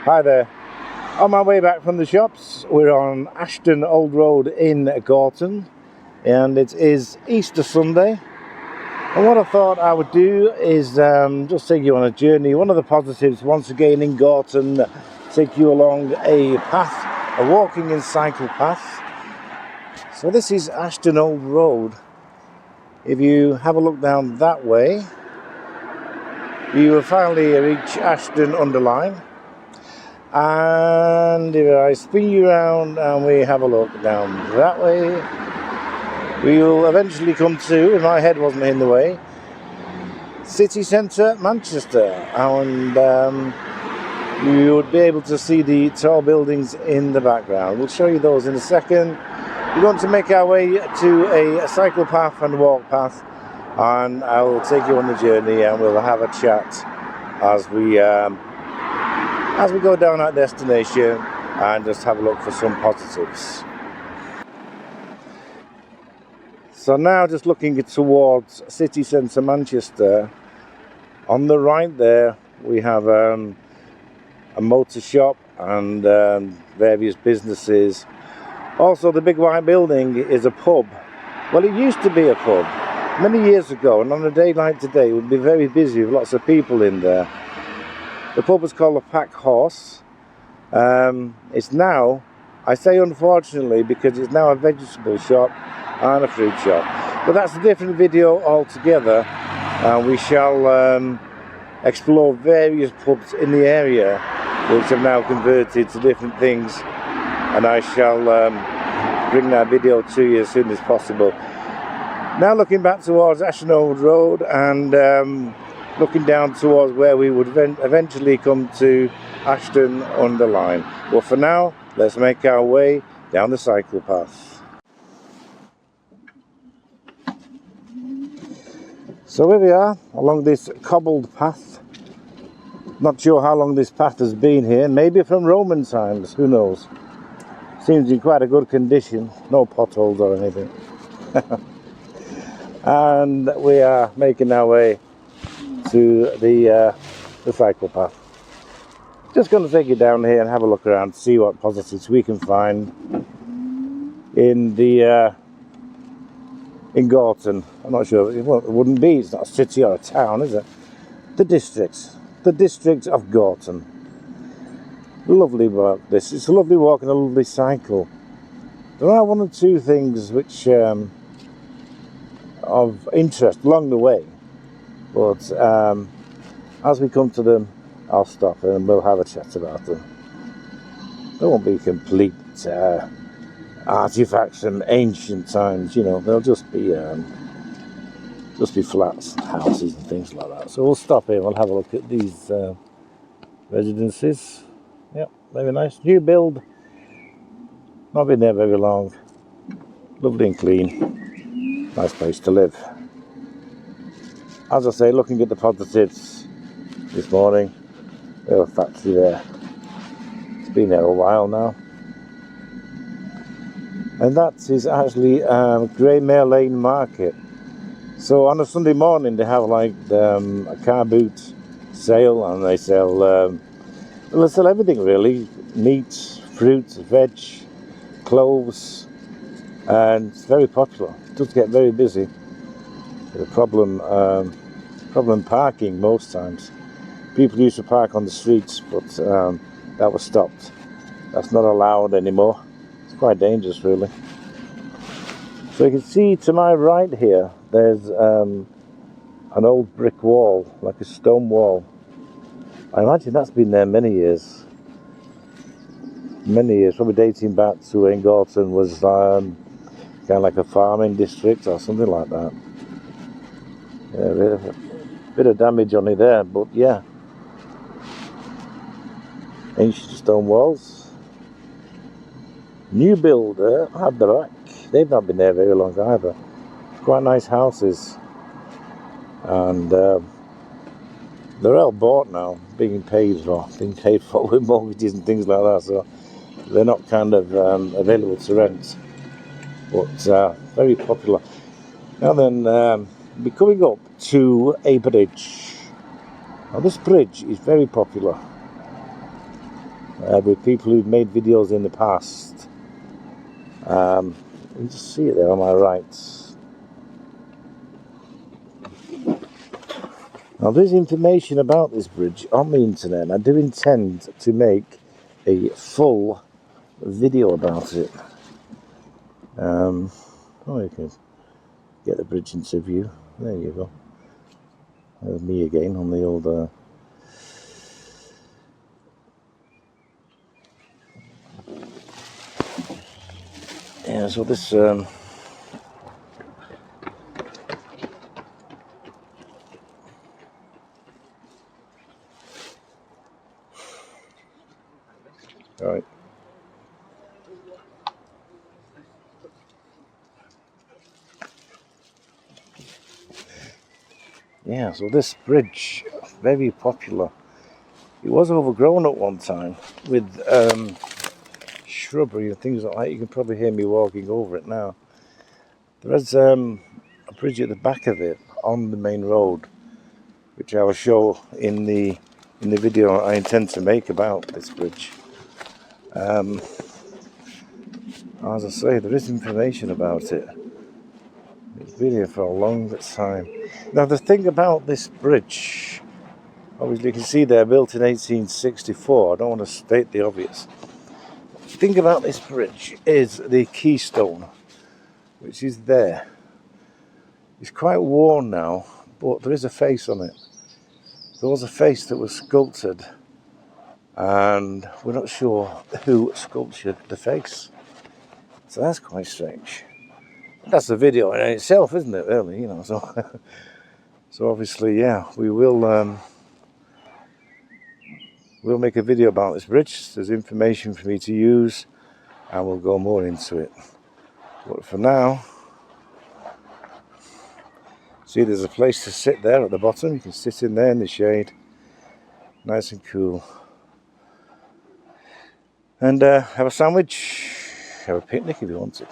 Hi there. On my way back from the shops, we're on Ashton Old Road in Gorton, and it is Easter Sunday. And what I thought I would do is just take you on a journey. One of the positives, once again in Gorton, take you along a path, a walking and cycle path. So this is Ashton Old Road. If you have a look down that way, you will finally reach Ashton Underline. And if I spin you around and we have a look down that way, we will eventually come to, if my head wasn't in the way, city centre Manchester, and you would be able to see the tall buildings in the background. We'll show you those in a second. We're going to make our way to a cycle path and walk path, and I will take you on the journey and we'll have a chat as we go down our destination and just have a look for some positives. So now just looking towards city centre Manchester, on the right there we have a motor shop and various businesses. Also the big white building is a pub. Well, it used to be a pub many years ago, and on a day like today it would be very busy with lots of people in there. The pub is called the Pack Horse. It's now, I say unfortunately, because it's now a vegetable shop and a fruit shop. But that's a different video altogether. We shall explore various pubs in the area which have now converted to different things. And I shall bring that video to you as soon as possible. Now looking back towards Ashton Old Road and looking down towards where we would eventually come to Ashton Underline. Well, for now, let's make our way down the cycle path. So here we are, along this cobbled path. Not sure how long this path has been here, maybe from Roman times, who knows. Seems in quite a good condition, no potholes or anything. And we are making our way to the cycle path. Just going to take you down here and have a look around, see what positives we can find in in Gorton. I'm not sure, it wouldn't be, it's not a city or a town, is it? The district of Gorton. Lovely walk this, it's a lovely walk and a lovely cycle. There are one or two things which of interest along the way. But as we come to them, I'll stop and we'll have a chat about them. They won't be complete artifacts from ancient times, you know. They'll just be flats, and houses, and things like that. So we'll stop here. We'll have a look at these residences. Yep, very nice. New build. Not been there very long. Lovely and clean. Nice place to live. As I say, looking at the positives this morning, we have a factory there. It's been there a while now. And that is actually Greymare Lane Market. So on a Sunday morning they have like a car boot sale, and they sell everything really. Meat, fruit, veg, clothes, and it's very popular. It does get very busy. The problem parking most times. People used to park on the streets, but that was stopped. That's not allowed anymore. It's quite dangerous, really. So you can see to my right here, there's an old brick wall, like a stone wall. I imagine that's been there many years. Many years, probably dating back to when Gorton was kind of like a farming district or something like that. Yeah, bit of damage on it there, but yeah. Ancient stone walls. New builder at the back. They've not been there very long either. Quite nice houses. And they're all bought now, being paid for with mortgages and things like that. So they're not kind of available to rent. But very popular. Now then, we're coming up to a bridge. Now this bridge is very popular. with people who've made videos in the past. You can just see it there on my right. Now there's information about this bridge on the internet, and I do intend to make a full video about it. Oh, you can get the bridge into view. There you go. There's me again on the old yeah, so this right. Yeah, so this bridge, very popular. It was overgrown at one time with shrubbery and things like that. You can probably hear me walking over it now. There is a bridge at the back of it on the main road, which I will show in the video I intend to make about this bridge. As I say, there is information about it. It's been here for a long time. Now the thing about this bridge, obviously you can see they're built in 1864. I don't want to state the obvious. The thing about this bridge is the keystone, which is there. It's quite worn now, but there is a face on it. There was a face that was sculpted, and we're not sure who sculptured the face. So that's quite strange. That's the video in itself, isn't it? Really, you know. So, so obviously, yeah, we will. We'll make a video about this bridge. There's information for me to use, and we'll go more into it. But for now, see, there's a place to sit there at the bottom. You can sit in there in the shade, nice and cool, and have a sandwich, have a picnic if you wanted.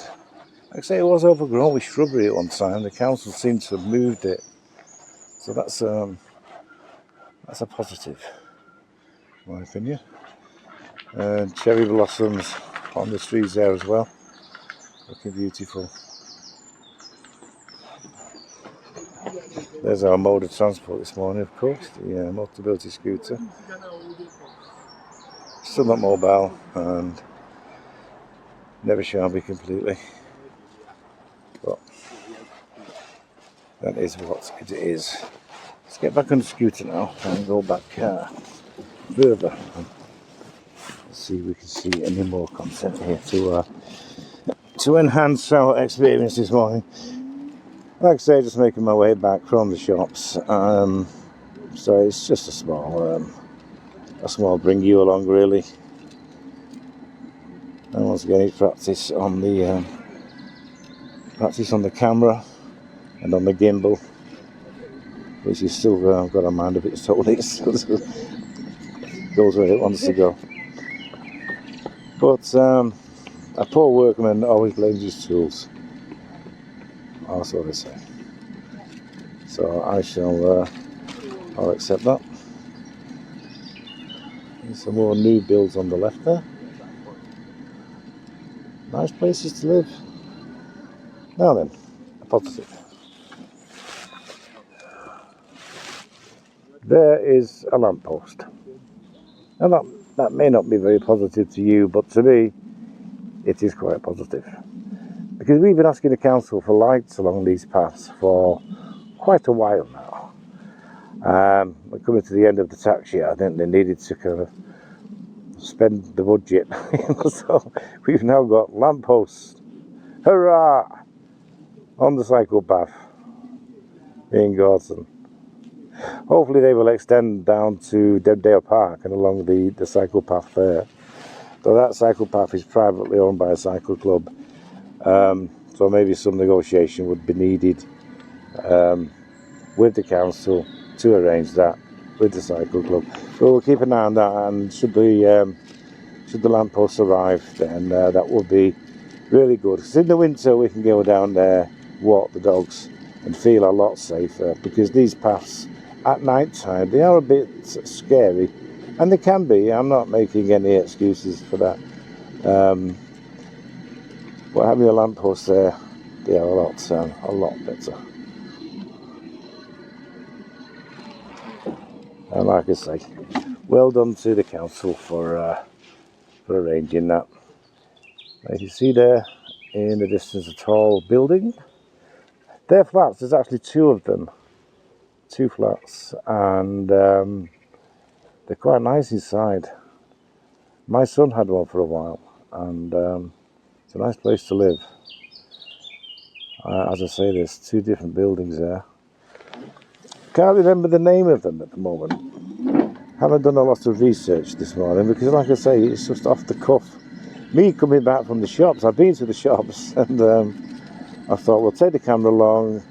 Like I say, it was overgrown with shrubbery at one time. The council seemed to have moved it, so that's a positive, in my opinion. Cherry blossoms on the trees there as well, looking beautiful. There's our mode of transport this morning, of course, the Motability scooter. Still not mobile and never shall be completely. But that is what it is. Let's get back on the scooter now and go back further. Let's see if we can see any more content here to enhance our experience this morning. Like I say, just making my way back from the shops. So it's just a small bring you along really. And once again, it's practice on the camera and on the gimbal, which is still got a mind of its own. It goes where it wants to go. But a poor workman always blames his tools. That's what I say. So I'll accept that. There's some more new builds on the left there. Nice places to live. Now then, a positive. There is a lamppost. And that may not be very positive to you, but to me, it is quite positive. Because we've been asking the council for lights along these paths for quite a while now. We're coming to the end of the tax year. I think they needed to kind of spend the budget. So we've now got lampposts. Hurrah! On the cycle path in Gorton. Hopefully they will extend down to Debdale Park and along the cycle path there. So that cycle path is privately owned by a cycle club. So maybe some negotiation would be needed with the council to arrange that with the cycle club. So we'll keep an eye on that, and should the lampposts arrive, then that would be really good. Because in the winter we can go down there, walk the dogs, and feel a lot safer. Because these paths at night time, they are a bit scary And they can be. I'm not making any excuses for that. But having a lamppost there, they are a lot better. And like I say, well done to the council for arranging that. As you see there in the distance, a tall building. They're flats. There's actually two of them, 2 flats, and they're quite nice inside. My son had one for a while, and it's a nice place to live. As I say, there's 2 different buildings there. Can't remember the name of them at the moment. Haven't done a lot of research this morning because, like I say, it's just off the cuff. Me coming back from the shops, I've been to the shops, and I thought we'll take the camera along,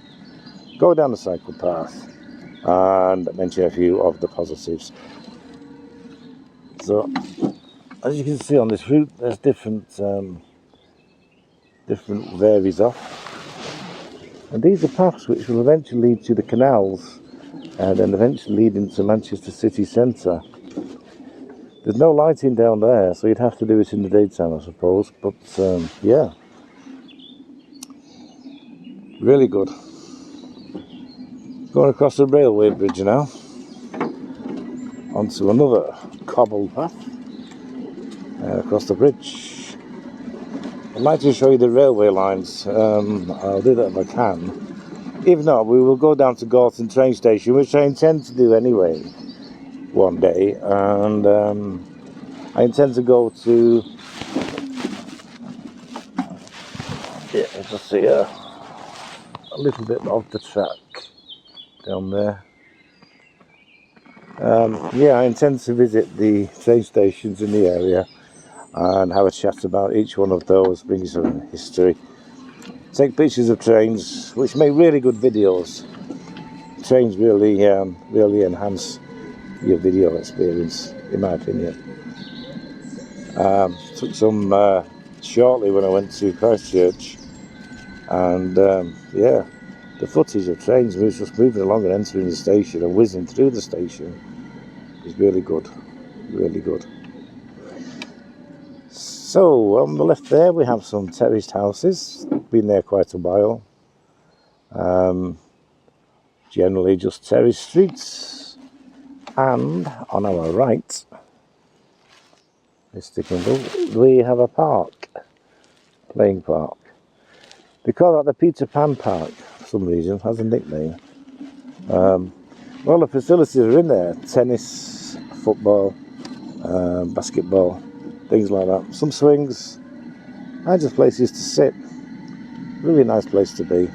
go down the cycle path, and mention a few of the positives. So, as you can see on this route, there's different varies off. And these are paths which will eventually lead to the canals and then eventually lead into Manchester city centre. There's no lighting down there, so you'd have to do it in the daytime, I suppose. But yeah, really good. Going across the railway bridge now, onto another cobbled path across the bridge. I'd like to show you the railway lines. I'll do that if I can. If not, we will go down to Gorton train station, which I intend to do anyway one day, and I intend to go to, yeah, just see a little bit of the track down there. Yeah, I intend to visit the train stations in the area and have a chat about each one of those, bring you some history, take pictures of trains, which make really good videos. Trains really enhance your video experience, in my opinion. Took some shortly when I went to Christchurch, and yeah, the footage of trains was just moving along and entering the station and whizzing through the station is really good, really good. So on the left there we have some terraced houses, been there quite a while. Generally just terrace streets, and on our right, we have a park, playing park. They call that the Peter Pan Park for some reason, has a nickname. Well, the facilities are in there: tennis, football, basketball, things like that. Some swings, and just places to sit. Really nice place to be.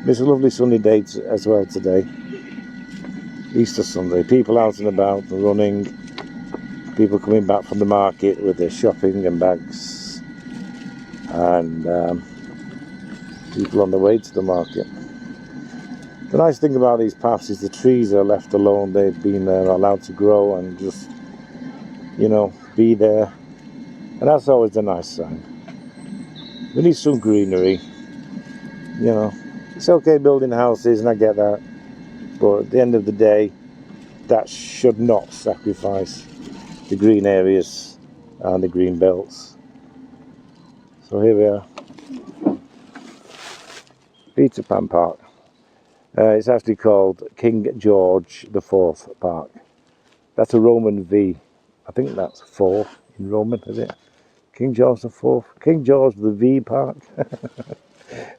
It's a lovely sunny day as well today. Easter Sunday. People out and about, running. People coming back from the market with their shopping and bags. And people on the way to the market. The nice thing about these paths is the trees are left alone. They've been allowed to grow and just, you know, be there. And that's always a nice sign. We need some greenery, you know. It's okay building houses, and I get that, but at the end of the day, that should not sacrifice the green areas and the green belts. So here we are, Peter Pan Park. It's actually called King George IV Park. That's a Roman V. I think that's 4 in Roman, is it? King George IV? King George the V Park?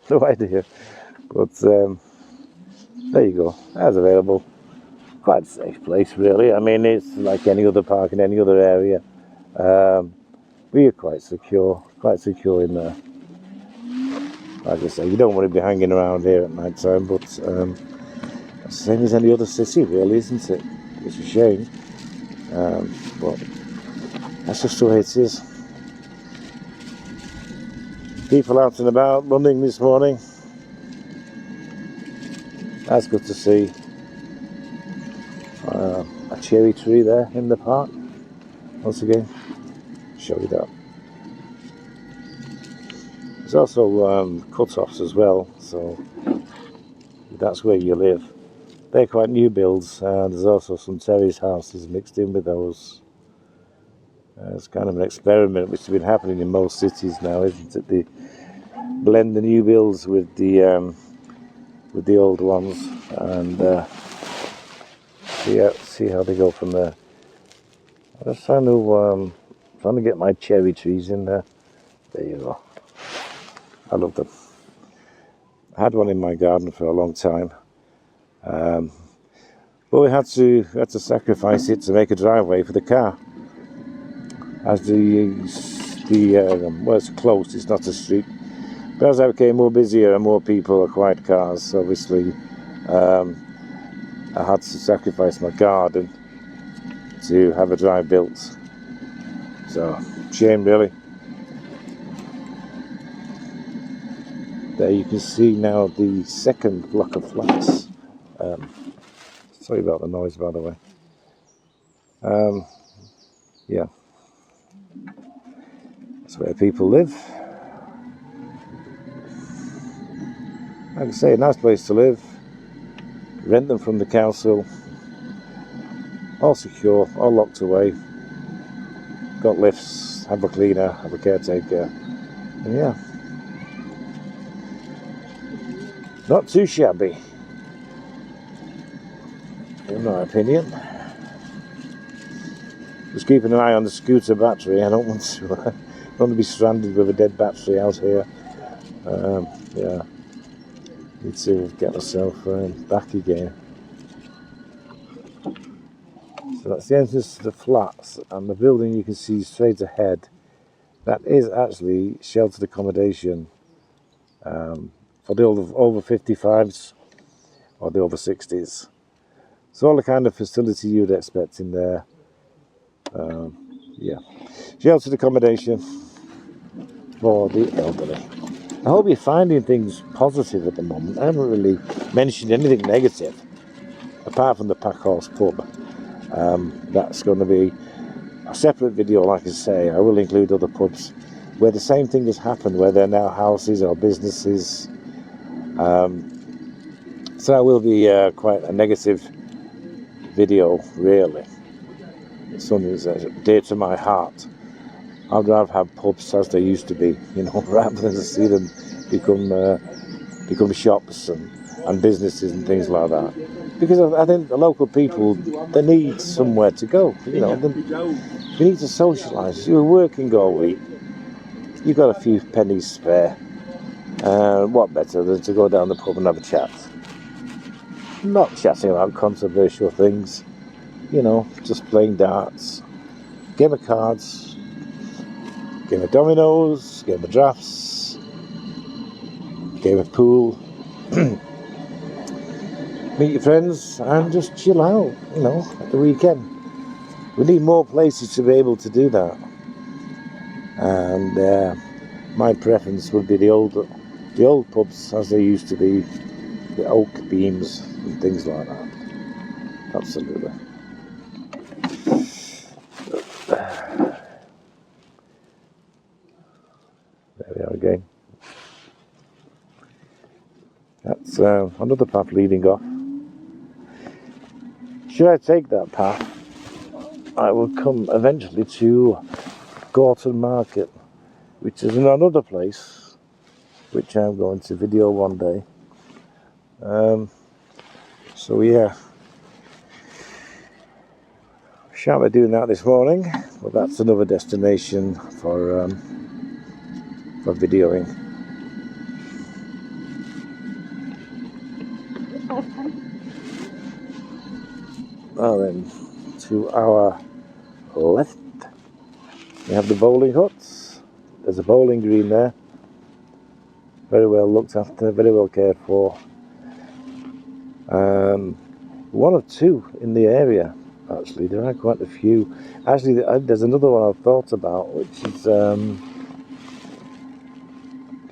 No idea. But there you go, that's available. Quite a safe place really. I mean, it's like any other park in any other area. We are quite secure in there. Like I say, you don't want to be hanging around here at night time, but it's the same as any other city really, isn't it? It's a shame, but that's just the way it is. People out and about running this morning. That's good to see. A cherry tree there in the park. Once again, show you that. There's also cut-offs as well, so if that's where you live, they're quite new builds. There's also some terrace houses mixed in with those. It's kind of an experiment which has been happening in most cities now, isn't it? They blend the new builds with the old ones, and see how they go from there. I'm just trying to get my cherry trees in there. There you go. I love them. I had one in my garden for a long time, but we had to sacrifice it to make a driveway for the car. As well, it's close, it's not a street. But as I became more busier and more people acquired cars, obviously I had to sacrifice my garden to have a drive built. So, shame really. There you can see now the second block of flats. Sorry about the noise, by the way. Yeah. That's where people live. Like I say, a nice place to live. Rent them from the council. All secure, all locked away. Got lifts, have a cleaner, have a caretaker. And yeah. Not too shabby, in my opinion. Just keeping an eye on the scooter battery. I don't want to be stranded with a dead battery out here. Yeah, need to get myself back again. So that's the entrance to the flats, and the building you can see straight ahead. That is actually sheltered accommodation for the over 55s or the over 60s. So all the kind of facility you'd expect in there. Yeah, sheltered accommodation for the elderly. I hope you're finding things positive at the moment. I haven't really mentioned anything negative, apart from the Packhorse pub. That's going to be a separate video, like I say. I will include other pubs where the same thing has happened, where they're now houses or businesses. So that will be quite a negative video, really. It's something that's dear to my heart. I'd rather have pubs as they used to be, rather than to see them become shops and businesses and things like that. Because I think the local people, they need somewhere to go. They need to socialise. You're working all week. You've got a few pennies spare. What better than to go down the pub and have a chat? Not chatting about controversial things. Just playing darts, game of cards, game of dominoes, game of drafts, game of pool. Meet your friends and just chill out, at the weekend. We need more places to be able to do that. And my preference would be the old pubs as they used to be, the oak beams and things like that. Absolutely. There we are again. That's another path leading off. Should I take that path, I will come eventually to Gorton Market, which is in another place which I'm going to video one day. So yeah, shan't be doing that this morning, but that's another destination for videoing. Now then, to our left, we have the bowling huts. There's a bowling green there. Very well looked after, very well cared for. One or two in the area, actually. There are quite a few. Actually, there's another one I've thought about, which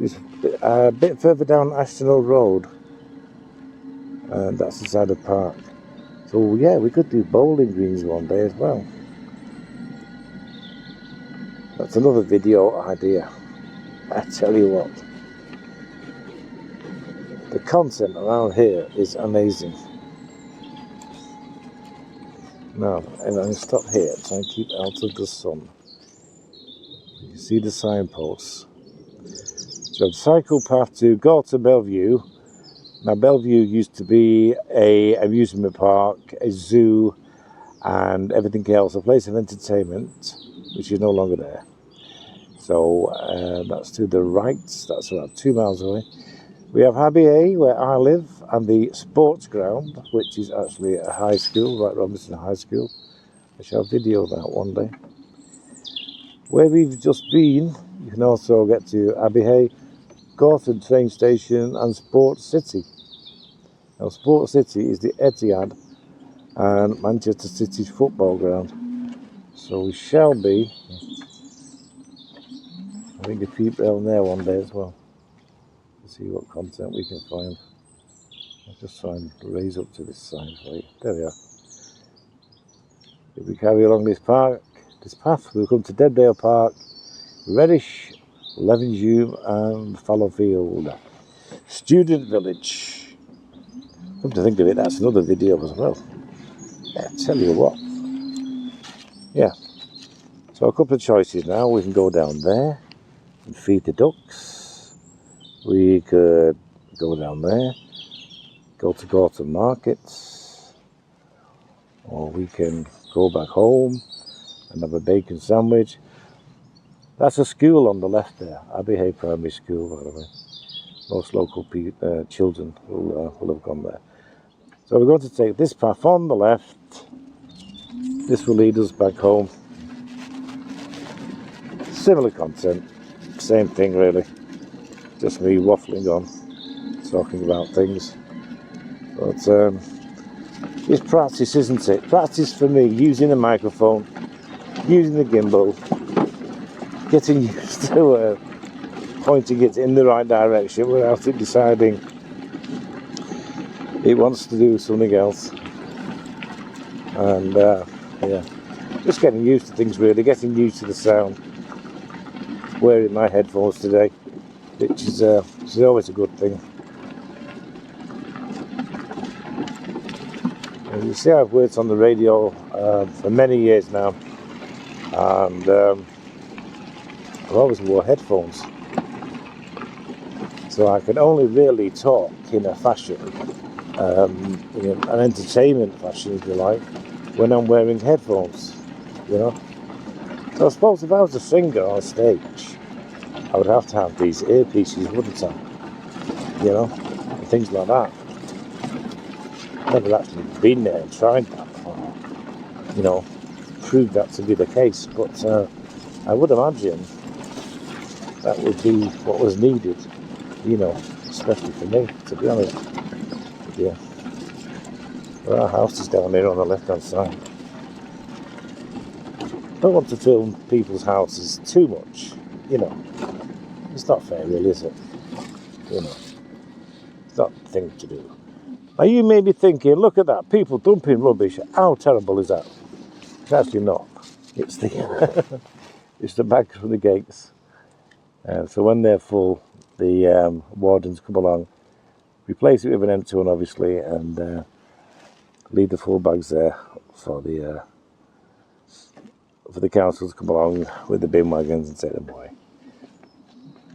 is a bit further down Ashton Hill Road. And that's inside the park. So yeah, we could do bowling greens one day as well. That's another video idea. I tell you what, the content around here is amazing. Now, I'm going to stop here, try and keep out of the sun. You can see the signposts. So the cycle path to Gorton Bellevue. Now Bellevue used to be a amusement park, a zoo, and everything else, a place of entertainment, which is no longer there. So that's to the right, that's about 2 miles away. We have Abbey A, where I live, and the sports ground, which is actually a high school, right, Robinson High School. I shall video that one day. Where we've just been, you can also get to Abbey Hay, Gorton train station, and Sports City. Now, Sports City is the Etihad and Manchester City's football ground. So we shall be, I think, a peep down there one day as well. To see what content we can find. I'll just try and raise up to this side for you. There we are. If we carry along this path, we'll come to Deadale Park, Reddish, Levenshulme, and Fallowfield. Student Village. Come to think of it, that's another video as well. Yeah, tell you what. Yeah. So a couple of choices now. We can go down there and feed the ducks. We could go down there, go to Gorton Market, or we can go back home and have a bacon sandwich. That's a school on the left there, Abbey Hay Primary School, by the way. Most local children will have gone there. So we're going to take this path on the left. This will lead us back home. Similar content, same thing really. Just me waffling on, talking about things. But it's practice, isn't it? Practice for me, using a microphone, using the gimbal, getting used to pointing it in the right direction without it deciding it wants to do something else. And yeah, just getting used to things really, getting used to the sound. Wearing my headphones today, which is always a good thing. And you see, I've worked on the radio for many years now, and I've always wore headphones, so I can only really talk in a fashion, an entertainment fashion, if you like, when I'm wearing headphones, you know. So I suppose if I was a singer on stage, I would have to have these earpieces, wouldn't I? You know, and things like that. Never actually been there and tried that, or, you know, proved that to be the case. But I would imagine that would be what was needed, you know, especially for me, to be honest with you. Well, our house is down here on the left-hand side. Don't want to film people's houses too much, you know. It's not fair, really, is it? You know, it's not the thing to do. Now you may be thinking, look at that, people dumping rubbish. How terrible is that? It's actually not. It's the it's the bags from the gates. So when they're full, the wardens come along, replace it with an empty one, obviously, and leave the full bags there for the council to come along with the bin wagons and take them away.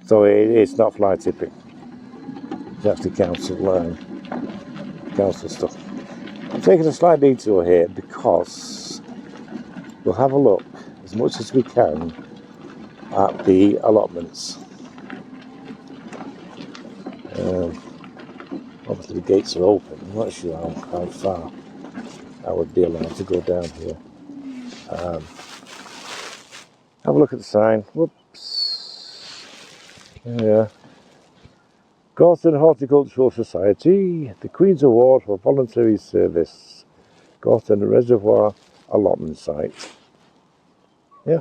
So it's not fly tipping. It's actually council stuff. I'm taking a slight detour here because we'll have a look as much as we can at the allotments. Obviously the gates are open. I'm not sure how far I would be allowed to go down here. Have a look at the sign. Whoops. Yeah. Gorton Horticultural Society, the Queen's Award for Voluntary Service. Gorton Reservoir Allotment Site. Yeah.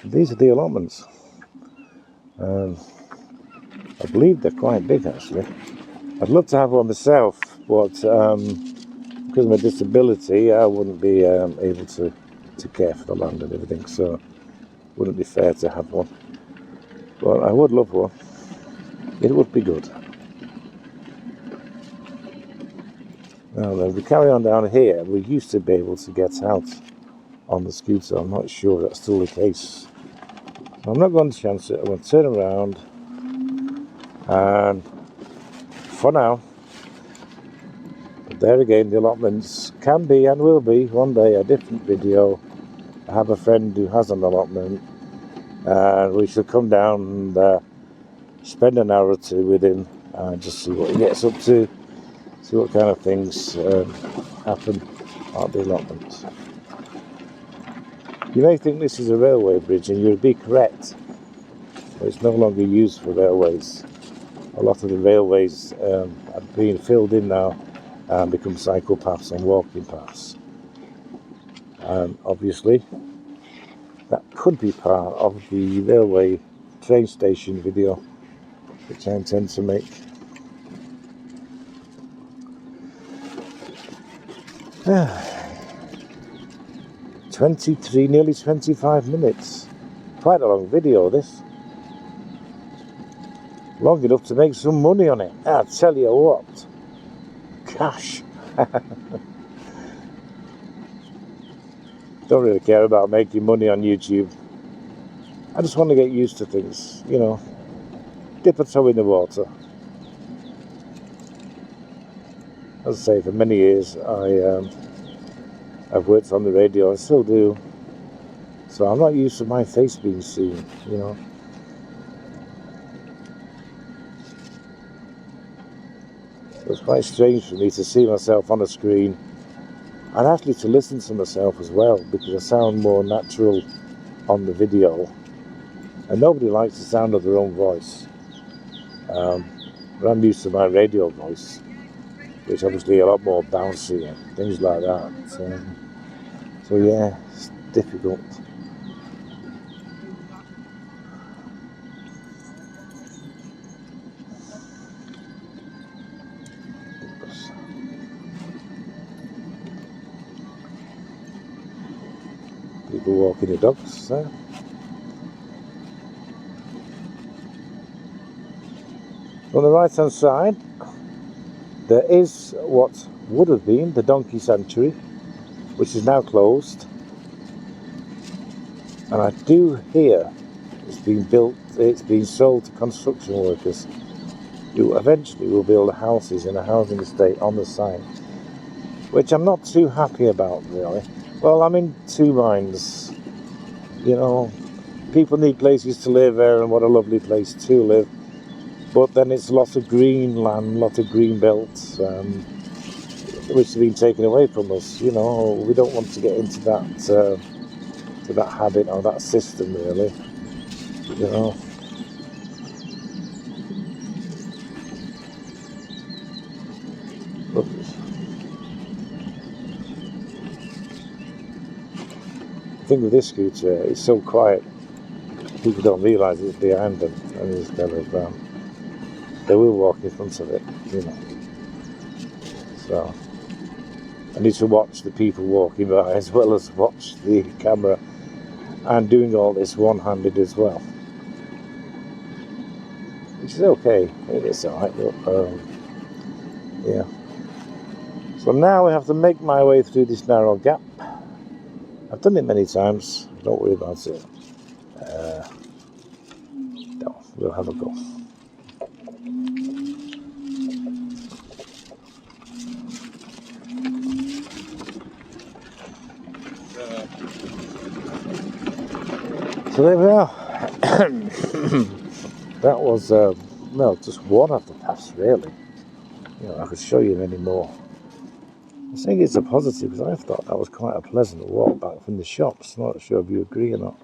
These are the allotments. I believe they're quite big, actually. I'd love to have one myself, but because of my disability, I wouldn't be able to care for the land and everything, so it wouldn't be fair to have one. But I would love one. It would be good. Now then, we carry on down here. We used to be able to get out on the scooter. I'm not sure that's still the case. So I'm not going to chance it. I'm going to turn around, and for now, but there again, the allotments can be and will be one day a different video. I have a friend who has an allotment, and we should come down and spend an hour or two with him and just see what he gets up to, see what kind of things happen at the allotment. You may think this is a railway bridge, and you'd be correct, but it's no longer used for railways. A lot of the railways are being filled in now and become cycle paths and walking paths. And obviously, that could be part of the railway train station video, which I intend to make. Ah. 23, nearly 25 minutes. Quite a long video, this. Long enough to make some money on it. I tell you what. Cash. Don't really care about making money on YouTube. I just want to get used to things, you know. Dip a toe in the water. As I say, for many years I've worked on the radio, and still do. So I'm not used to my face being seen, you know. So it's quite strange for me to see myself on a screen, and actually to listen to myself as well, because I sound more natural on the video. And nobody likes the sound of their own voice. But I'm used to my radio voice, which obviously a lot more bouncy and things like that. So yeah, it's difficult. People walking the dogs there. On the right hand side, there is what would have been the donkey sanctuary, which is now closed. And I do hear it's been built, it's been sold to construction workers who eventually will build houses in a housing estate on the site, which I'm not too happy about, really. Well, I'm in two minds. You know, people need places to live there, and what a lovely place to live. But then it's lots of green land, lots of green belts, which have been taken away from us. You know, we don't want to get into that habit or that system, really. You know. Look. The thing with this scooter, it's so quiet. People don't realise it's behind them, and instead of they will walk in front of it, you know. So I need to watch the people walking by as well as watch the camera, and doing all this one-handed as well, which is okay. It's alright, but yeah. So now I have to make my way through this narrow gap. I've done it many times, don't worry about it. No, we'll have a go. So there we are. That was, well, just one of the paths, really. You know, I could show you many more. I think it's a positive, because I thought that was quite a pleasant walk back from the shops. I'm not sure if you agree or not.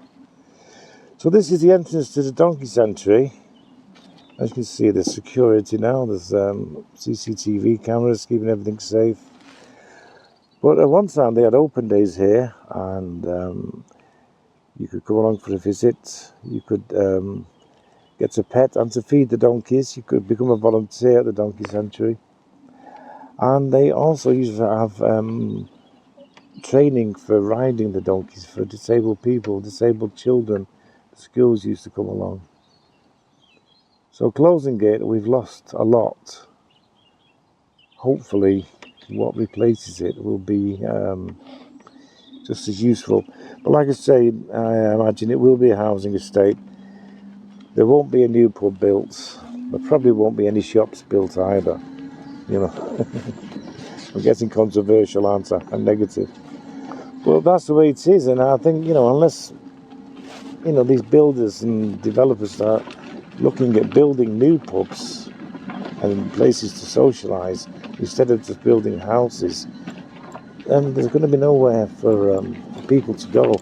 So this is the entrance to the donkey sanctuary. As you can see, there's security now. There's CCTV cameras keeping everything safe. But at one time they had open days here, and you could come along for a visit. You could get a pet and to feed the donkeys. You could become a volunteer at the donkey sanctuary. And they also used to have training for riding the donkeys for disabled people, disabled children. The schools used to come along. So closing it, we've lost a lot. Hopefully what replaces it will be just as useful. But like I say, I imagine it will be a housing estate. There won't be a new pub built. There probably won't be any shops built either. You know, I'm getting controversial, aren't I? And negative. Well, that's the way it is, and I think, you know, unless, you know, these builders and developers start looking at building new pubs and places to socialise instead of just building houses, then there's going to be nowhere for people to go,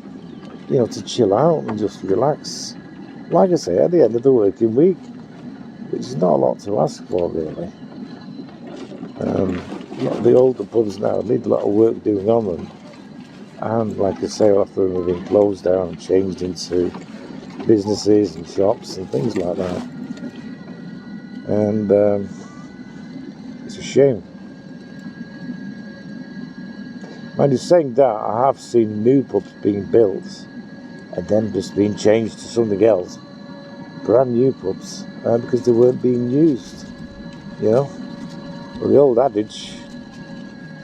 you know, to chill out and just relax. Like I say, at the end of the working week, which is not a lot to ask for, really. A lot of the older pubs now need a lot of work doing on them. And like I say, a lot of them have been closed down and changed into businesses and shops and things like that. And it's a shame. Mind you, saying that, I have seen new pubs being built and then just being changed to something else. Brand new pubs, because they weren't being used, you know. Well, the old adage,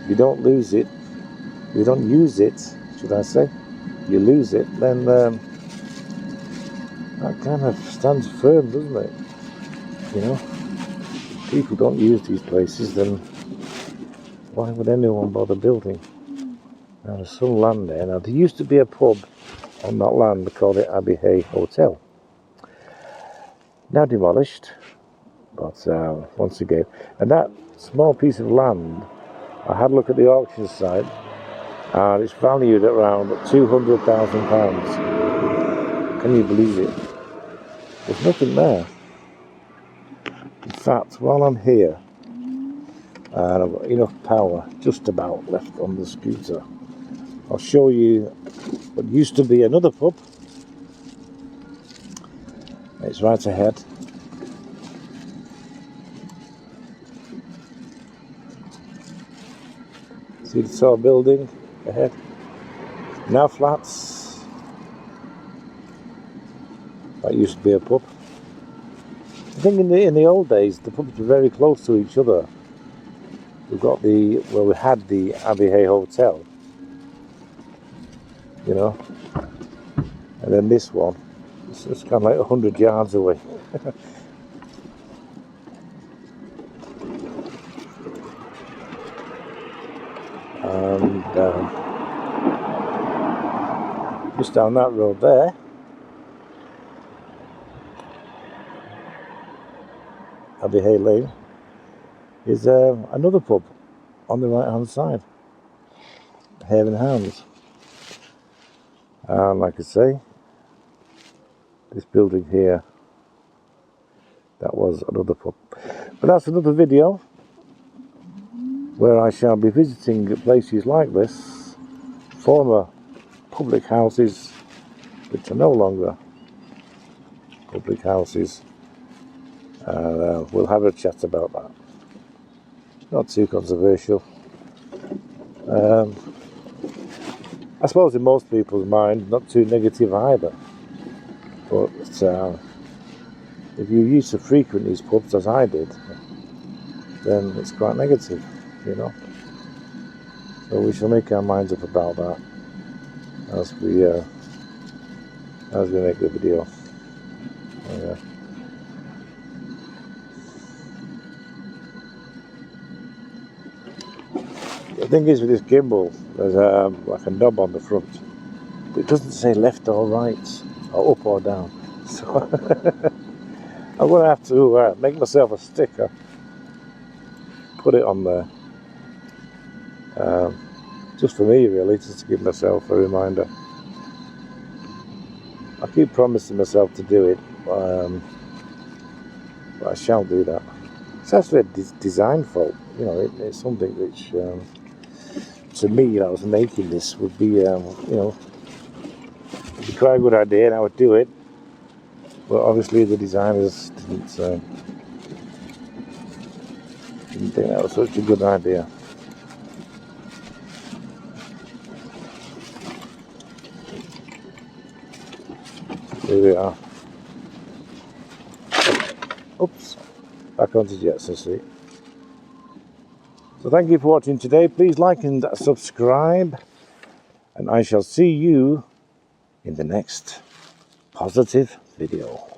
you don't lose it, you don't use it, should I say, you lose it, then that kind of stands firm, doesn't it? You know, if people don't use these places, then why would anyone bother building? Now, there's some land there. Now, there used to be a pub on that land, they called it Abbey Hay Hotel. Now demolished, but once again, and that small piece of land, I had a look at the auction site, and it's valued at around £200,000. Can you believe it? There's nothing there. In fact, while I'm here, and I've got enough power just about left on the scooter, I'll show you what used to be another pub. It's right ahead. See the tall building ahead? Now flats. That used to be a pub. I think in the old days the pubs were very close to each other. We had the Abbey Hay Hotel, you know, and then this one, it's kind of like 100 yards away. And just down that road there, Abbey Hay Lane, is another pub on the right hand side, Hare and Hounds. And like I say, this building here, that was another pub. But that's another video where I shall be visiting places like this, former public houses which are no longer public houses, and we'll have a chat about that. Not too controversial. I suppose in most people's mind, not too negative either. But if you used to frequent these pubs as I did, then it's quite negative, you know. So we shall make our minds up about that as we make the video. Yeah. The thing is with this gimbal, there's like a knob on the front, but it doesn't say left or right, or up or down. So I'm going to have to make myself a sticker, put it on there, just for me really, just to give myself a reminder. I keep promising myself to do it, but I shall do that. It's actually a design fault, you know. It's something which, to me, if I was making this, would be, you know, it'd be quite a good idea, and I would do it. But obviously, the designers didn't think that was such a good idea. Here we are. Oops, back onto Jetson Street. So thank you for watching today. Please like and subscribe, and I shall see you in the next positive video.